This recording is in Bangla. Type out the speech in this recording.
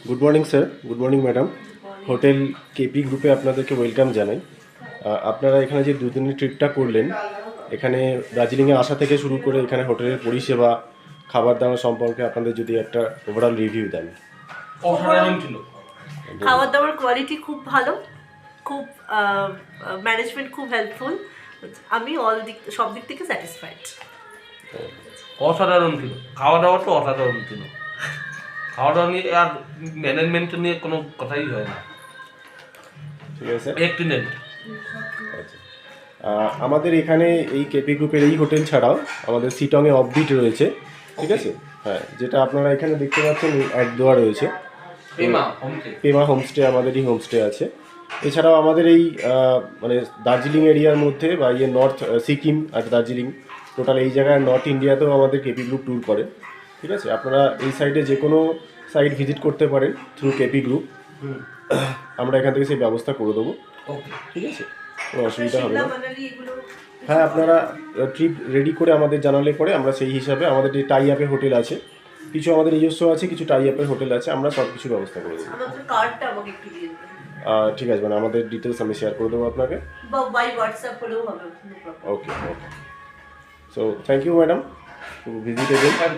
Good morning sir, good morning madam. Hotel KP গ্রুপে আপনাদেরকে ওয়েলকাম জানাই। আপনারা এখানে যে দুদিনের ট্রিপটা করলেন, এখানে দার্জিলিংয়ে আসা থেকে শুরু করে এখানে হোটেলের পরিষেবা, খাবার দাবার সম্পর্কে আপনাদের যদি একটা ওভারঅল রিভিউ দেন। অসাধারণ ছিল। খাবার দাবার কোয়ালিটি খুব ভালো, খুব ম্যানেজমেন্ট খুব হেল্পফুল। আমি সব দিক থেকে স্যাটিসফাইড। অসাধারণ ছিল, খাওয়া দাওয়া তো অসাধারণ ছিল। খাওয়া দাওয়া নিয়ে আর ম্যানেজমেন্ট নিয়ে কোনো কথাই হয় না, ঠিক আছে স্যার। এক্সিলেন্ট। আচ্ছা, আমাদের এখানে এই কেপি গ্রুপের এই হোটেল ছাড়াও আমাদের সিটংয়ে অফবিট রয়েছে, ঠিক আছে? হ্যাঁ, যেটা আপনারা এখানে দেখতে পাচ্ছেন এক দোয়া রয়েছে, পেমা হোমস্টে আমাদেরই হোমস্টে আছে। এছাড়াও আমাদের এই মানে দার্জিলিং এরিয়ার মধ্যে বা নর্থ সিকিম আর দার্জিলিং টোটাল এই জায়গায় নর্থ ইন্ডিয়াতেও আমাদের কেপি গ্রুপ ট্যুর করে, ঠিক আছে? আপনারা এই সাইডে যে কোনো সাইট ভিজিট করতে পারেন থ্রু কেপি গ্রুপ। আমরা এখান থেকে সেই ব্যবস্থা করে দেবো, ঠিক আছে? কোনো অসুবিধা হবে না। হ্যাঁ, আপনারা ট্রিপ রেডি করে আমাদের জানালে পরে আমরা সেই হিসাবে, আমাদের যে টাই আপের হোটেল আছে, কিছু আমাদের নিজস্ব আছে, কিছু টাই আপের হোটেল আছে, আমরা সব কিছু ব্যবস্থা করে দেবো। ঠিক আছে, মানে আমাদের ডিটেলস আমি শেয়ার করে দেবো আপনাকে। Okay okay. So thank you madam, visit again.